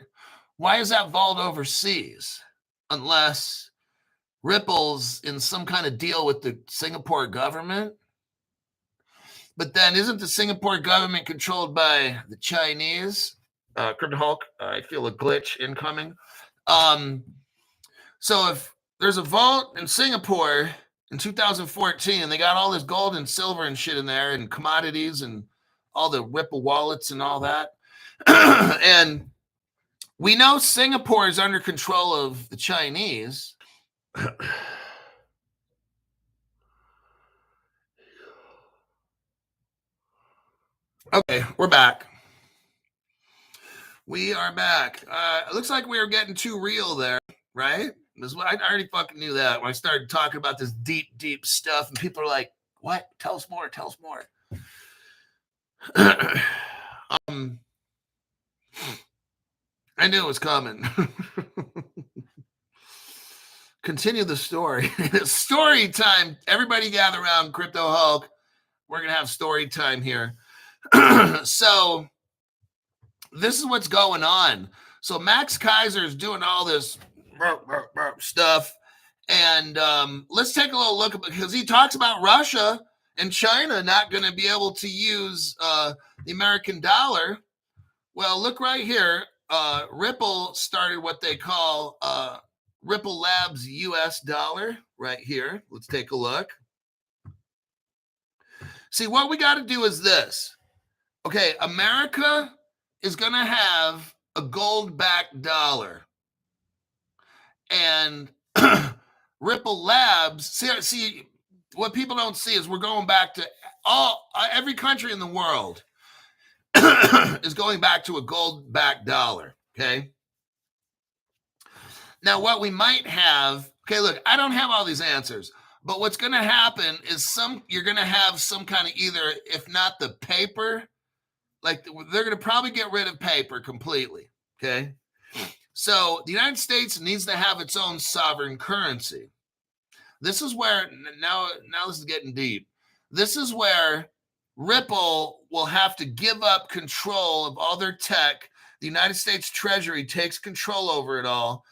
Why is that vault overseas? Unless Ripple's in some kind of deal with the Singapore government. But then isn't the Singapore government controlled by the Chinese? Crypto Hulk, I feel a glitch incoming. So if there's a vault in Singapore in 2014, and they got all this gold and silver and shit in there and commodities and all the Ripple wallets and all that. And we know Singapore is under control of the Chinese. Okay, we're back. We are back. It looks like we were getting too real there, right? I already fucking knew that when I started talking about this deep, deep stuff, and people are like, "What? Tell us more. Tell us more." I knew it was coming. Continue the story. Story time. Everybody gather around Crypto Hulk. We're gonna have story time here. So this is what's going on. So Max Kaiser is doing all this stuff. And let's take a little look, because he talks about Russia and China not going to be able to use the American dollar. Well, look right here. Ripple started what they call Ripple Labs US dollar right here. Let's take a look. See, what we got to do is this. Okay, America is going to have a gold-backed dollar. And Ripple Labs, see, what people don't see is we're going back to every country in the world is going back to a gold-backed dollar, okay? Now, what we might have, okay, look, I don't have all these answers, but what's going to happen is you're going to have some kind of either, if not the paper, like they're going to probably get rid of paper completely, okay? So the United States needs to have its own sovereign currency. This is where, now this is getting deep. This is where Ripple will have to give up control of all their tech. The United States Treasury takes control over it all.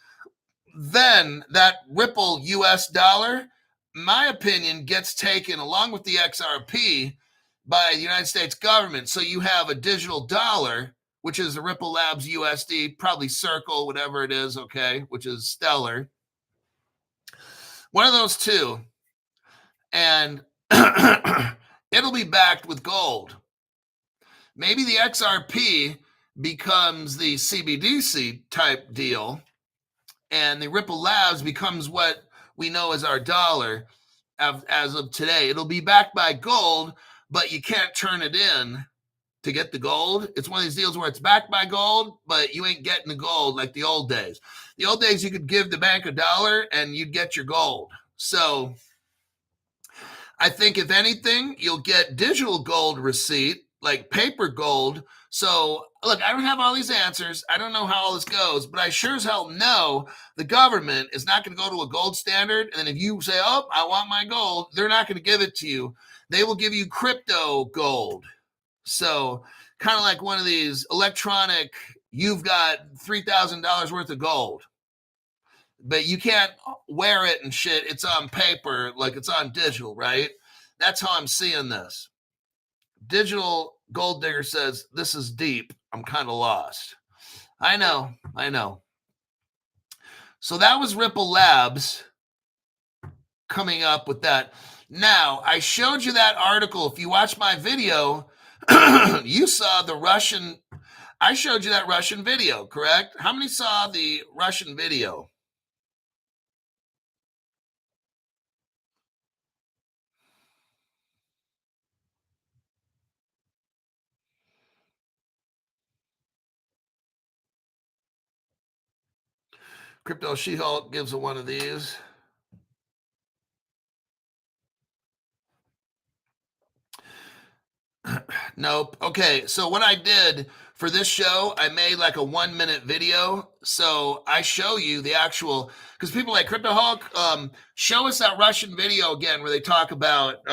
Then that Ripple US dollar, my opinion, gets taken along with the XRP by the United States government. So you have a digital dollar, which is the Ripple Labs USD, probably Circle, whatever it is, okay, which is Stellar. One of those two. And it'll be backed with gold. Maybe the XRP becomes the CBDC type deal, and the Ripple Labs becomes what we know as our dollar as of today. It'll be backed by gold, but you can't turn it in to get the gold. It's one of these deals where it's backed by gold, but you ain't getting the gold like the old days. The old days, you could give the bank $1 and you'd get your gold. So I think if anything, you'll get digital gold receipt, like paper gold. So look, I don't have all these answers. I don't know how all this goes, but I sure as hell know the government is not going to go to a gold standard. And then if you say, "Oh, I want my gold," they're not going to give it to you. They will give you crypto gold. So kind of like one of these electronic, you've got $3,000 worth of gold, but you can't wear it and shit. It's on paper, like it's on digital, right? That's how I'm seeing this. Digital Gold Digger says, "This is deep. I'm kind of lost." I know. So that was Ripple Labs coming up with that. Now, I showed you that article. If you watch my video, you saw the Russian. I showed you that Russian video, correct? How many saw the Russian video? Crypto She-Hulk gives a one of these. Nope. Okay, so what I did for this show, I made like a 1 minute video. So I show you the actual, because people like Crypto Hulk, show us that Russian video again where they talk about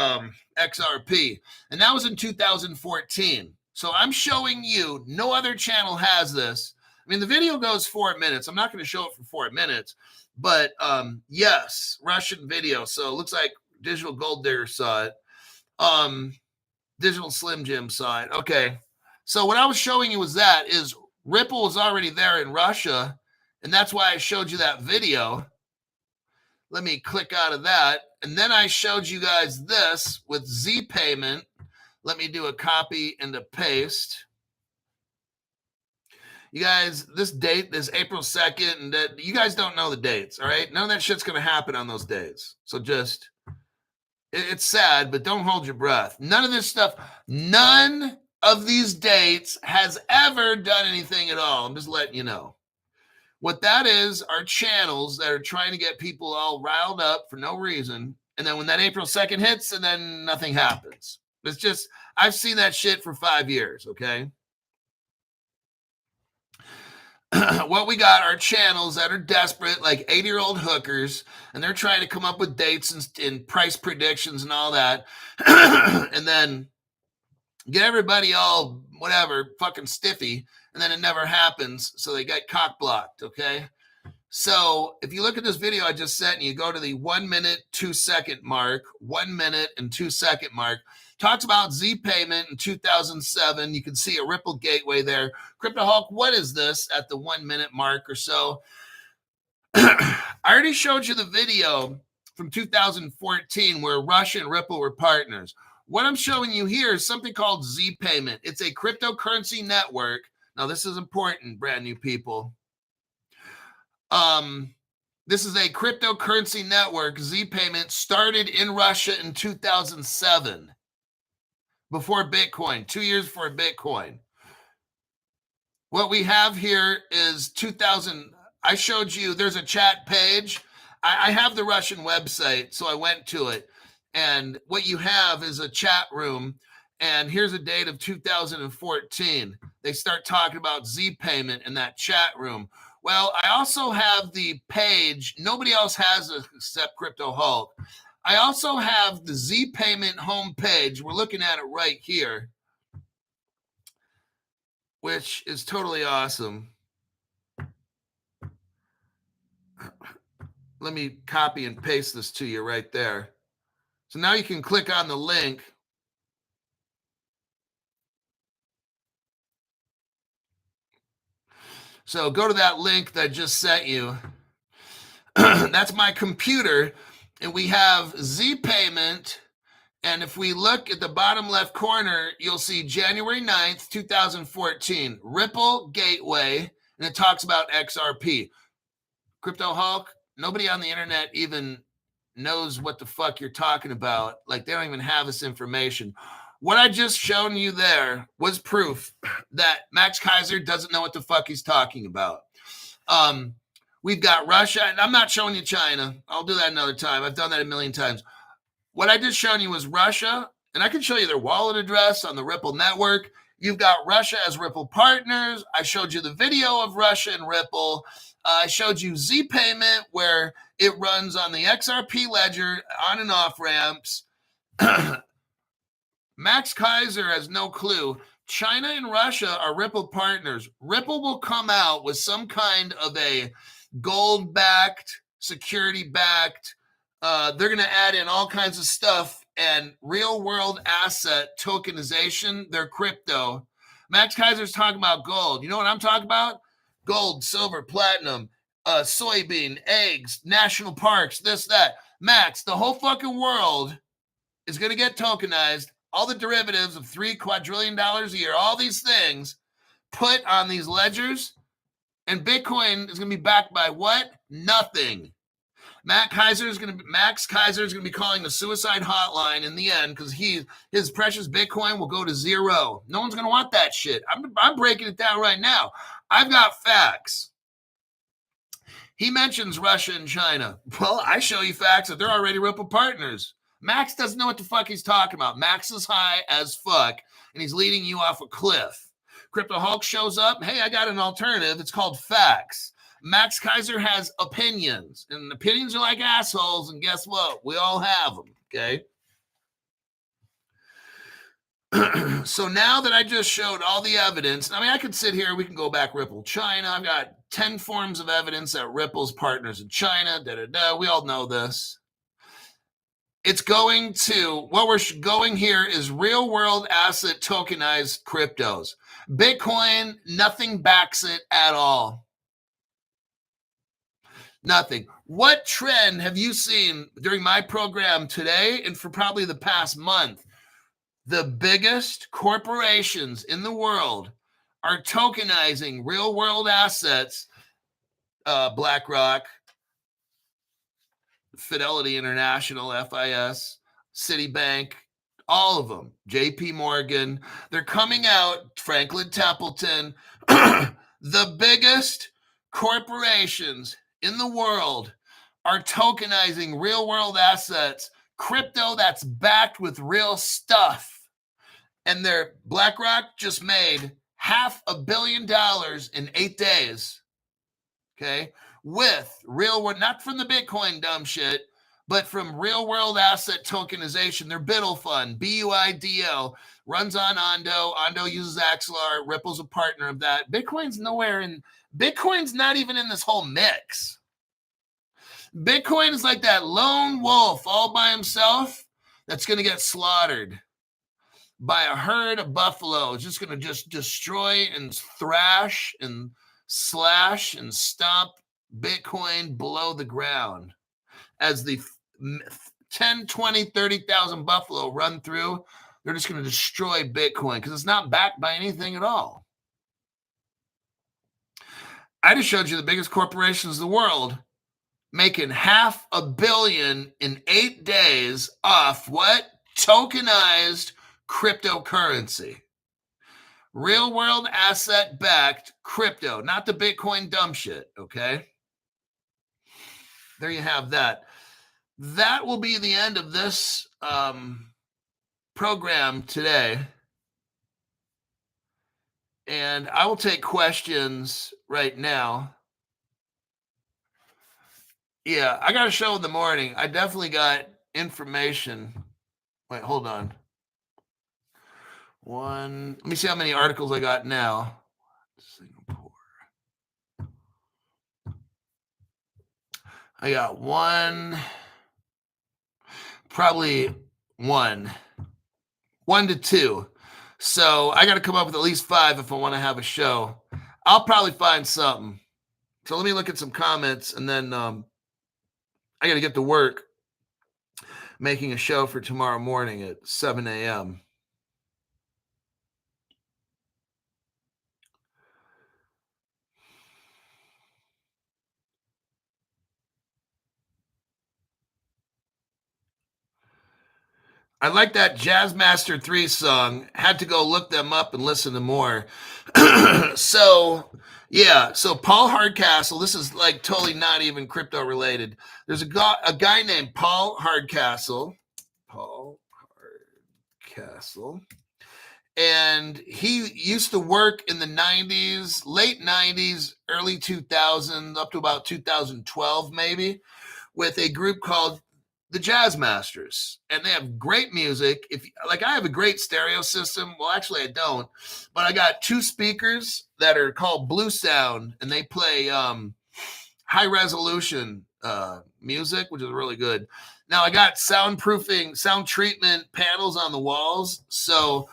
XRP. And that was in 2014. So I'm showing you, no other channel has this. I mean, the video goes 4 minutes. I'm not going to show it for 4 minutes, but yes, Russian video. So it looks like Digital Gold Digger saw it. Digital Slim Jim side. Okay. So what I was showing you was that is Ripple was already there in Russia. And that's why I showed you that video. Let me click out of that. And then I showed you guys this with Z payment. Let me do a copy and a paste. You guys, this date is April 2nd. And that, you guys don't know the dates. All right. None of that shit's going to happen on those days. So just... it's sad, but don't hold your breath. None of this stuff, none of these dates has ever done anything at all. I'm just letting you know. What that is are channels that are trying to get people all riled up for no reason. And then when that April 2nd hits, and then nothing happens. It's just, I've seen that shit for 5 years, okay? What we got are channels that are desperate, like 80-year-old hookers, and they're trying to come up with dates and price predictions and all that, and then get everybody all whatever, fucking stiffy, and then it never happens, so they get cock blocked, okay? So if you look at this video I just sent you, go to the 1 minute, 2 second mark, 1 minute and 2 second mark. Talks about Z payment in 2007. You can see a Ripple gateway there. Crypto Hulk, what is this at the 1 minute mark or so? I already showed you the video from 2014 where Russia and Ripple were partners. What I'm showing you here is something called Z payment. It's a cryptocurrency network. Now, this is important, brand new people. This is a cryptocurrency network. Z payment started in Russia in 2007. Before Bitcoin, 2 years before Bitcoin. What we have here is 2000. I showed you, there's a chat page. I have the Russian website, so I went to it. And what you have is a chat room. And here's a date of 2014. They start talking about Z payment in that chat room. Well, I also have the page. Nobody else has it except Crypto Hulk. I also have the Z payment homepage. We're looking at it right here, which is totally awesome. Let me copy and paste this to you right there. So now you can click on the link. So go to that link that I just sent you. That's my computer. And we have Z payment. And if we look at the bottom left corner, you'll see January 9th, 2014, Ripple Gateway. And it talks about XRP. Crypto Hulk, nobody on the internet even knows what the fuck you're talking about. Like, they don't even have this information. What I just shown you there was proof that Max Kaiser doesn't know what the fuck he's talking about. We've got Russia, and I'm not showing you China. I'll do that another time. I've done that a million times. What I just shown you was Russia, and I can show you their wallet address on the Ripple network. You've got Russia as Ripple partners. I showed you the video of Russia and Ripple. I showed you Z payment, where it runs on the XRP ledger on and off ramps. Max Kaiser has no clue. China and Russia are Ripple partners. Ripple will come out with some kind of a gold-backed, security-backed. They're going to add in all kinds of stuff and real-world asset tokenization, their crypto. Max Kaiser's talking about gold. You know what I'm talking about? Gold, silver, platinum, soybean, eggs, national parks, this, that. Max, the whole fucking world is going to get tokenized. All the derivatives of $3 quadrillion a year, all these things put on these ledgers, and Bitcoin is going to be backed by what? Nothing. Max Kaiser is going to be calling the suicide hotline in the end, because his precious Bitcoin will go to zero. No one's going to want that shit. I'm breaking it down right now. I've got facts. He mentions Russia and China. Well, I show you facts that they're already Ripple partners. Max doesn't know what the fuck he's talking about. Max is high as fuck, and he's leading you off a cliff. Crypto Hulk shows up. Hey, I got an alternative. It's called facts. Max Kaiser has opinions, and opinions are like assholes, and guess what? We all have them, okay? So now that I just showed all the evidence, I mean, I could sit here, we can go back Ripple China. I've got 10 forms of evidence that Ripple's partners in China, We all know this. It's going to, what we're going here is real world asset tokenized cryptos. Bitcoin, nothing backs it at all. Nothing. What trend have you seen during my program today and for probably the past month? The biggest corporations in the world are tokenizing real world assets. BlackRock, Fidelity International, FIS, Citibank, all of them, JP Morgan. They're coming out, Franklin Templeton, the biggest corporations in the world are tokenizing real world assets, crypto that's backed with real stuff. And their BlackRock just made $500 million in 8 days. Okay. With real world, not from the Bitcoin dumb shit, but from real world asset tokenization. Their BUIDL fund, BUIDL, runs on Ondo. Ondo uses Axelar. Ripple's a partner of that. Bitcoin's nowhere in, Bitcoin's not even in this whole mix. Bitcoin is like that lone wolf all by himself that's going to get slaughtered by a herd of buffalo. It's just going to just destroy and thrash and slash and stomp Bitcoin below the ground. As the 10, 20, 30,000 buffalo run through, they're just going to destroy Bitcoin because it's not backed by anything at all. I just showed you the biggest corporations in the world making $500 million in 8 days off what? Tokenized cryptocurrency. Real world asset backed crypto, not the Bitcoin dumb shit, okay? There you have that. That will be the end of this program today. And I will take questions right now. Yeah, I got a show in the morning. I definitely got information. Wait, hold on. Let me see how many articles I got now. Singapore. I got probably one to two. So I got to come up with at least 5 if I want to have a show. I'll probably find something. So let me look at some comments, and then I got to get to work making a show for tomorrow morning at 7 a.m. I like that Jazzmaster 3 song. Had to go look them up and listen to more. So Paul Hardcastle, this is like totally not even crypto related. There's a guy named Paul Hardcastle. And he used to work in the 90s, late 90s, early 2000s, up to about 2012 maybe, with a group called the Jazz Masters, and they have great music. I have a great stereo system. Well, actually I don't, but I got 2 speakers that are called Blue Sound, and they play high resolution music, which is really good. Now I got soundproofing, sound treatment panels on the walls. So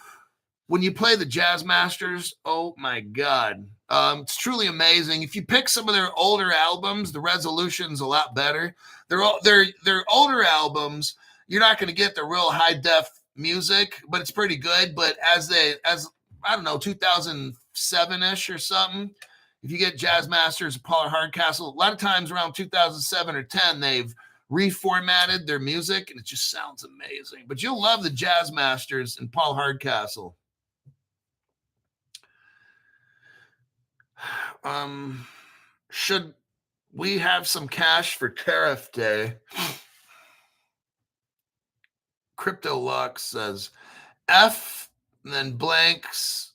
when you play the Jazz Masters, oh my God, it's truly amazing. If you pick some of their older albums, the resolution's a lot better. Their older albums, you're not going to get the real high def music, but it's pretty good. But as I don't know, 2007-ish or something, if you get Jazz Masters, Paul Hardcastle, a lot of times around 2007 or 10, they've reformatted their music and it just sounds amazing. But you'll love the Jazz Masters and Paul Hardcastle. Should we have some cash for tariff day. Crypto Lux says F and then blanks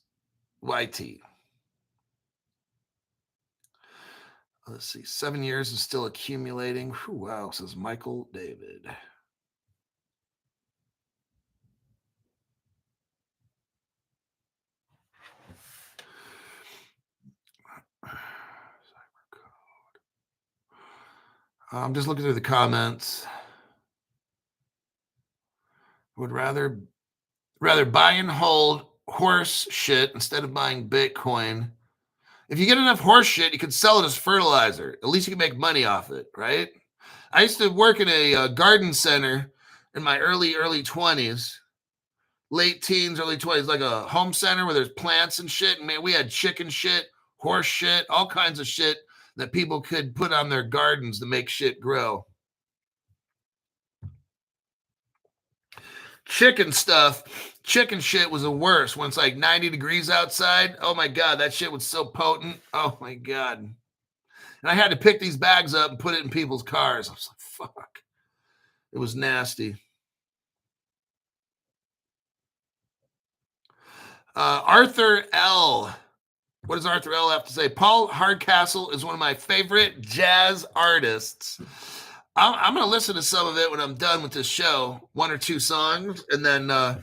YT. Let's see, 7 years and still accumulating. Whew, wow, says Michael David. I'm just looking through the comments. Would rather buy and hold horse shit instead of buying Bitcoin. If you get enough horse shit, you can sell it as fertilizer. At least you can make money off it, right? I used to work in a garden center in my early 20s, late teens, early 20s, like a home center where there's plants and shit. And man, we had chicken shit, horse shit, all kinds of shit that people could put on their gardens to make shit grow. Chicken shit was the worst when it's like 90 degrees outside. Oh my God, that shit was so potent. Oh my God. And I had to pick these bags up and put it in people's cars. I was like, fuck. It was nasty. Arthur L. What does Arthur L have to say? Paul Hardcastle is one of my favorite jazz artists. I'm going to listen to some of it when I'm done with this show, 1 or 2 songs, and then I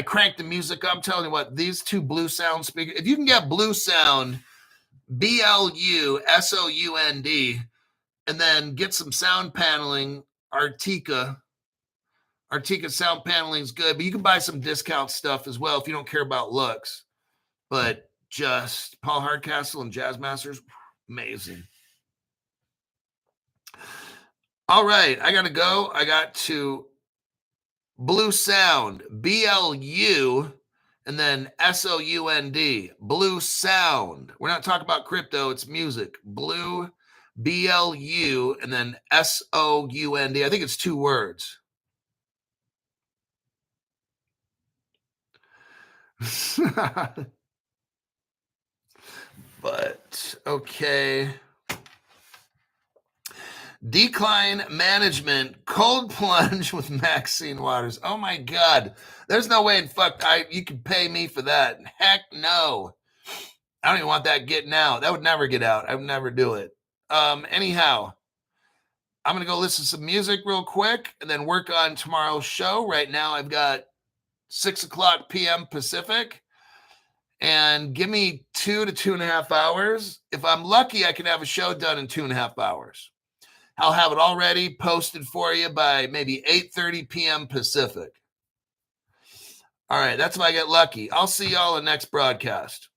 crank the music up. I'm telling you what, these 2 Blue Sound speakers, if you can get Blue Sound, BLUSOUND, and then get some sound paneling, Artica sound paneling is good, but you can buy some discount stuff as well if you don't care about looks. But just Paul Hardcastle and Jazz Masters, amazing. All right, I got to go. I got to Blue Sound, BLU, and then SOUND, Blue Sound. We're not talking about crypto, it's music. Blue, BLU, and then SOUND. I think it's 2 words. But, okay. Decline management, cold plunge with Maxine Waters. Oh my God. There's no way in fuck you could pay me for that. Heck no. I don't even want that getting out. That would never get out. I would never do it. Anyhow, I'm going to go listen to some music real quick and then work on tomorrow's show. Right now I've got 6:00 p.m. Pacific. And give me 2 to 2.5 hours. If I'm lucky, I can have a show done in 2.5 hours. I'll have it already posted for you by maybe 8:30 p.m. Pacific. All right, that's if I get lucky. I'll see y'all in the next broadcast.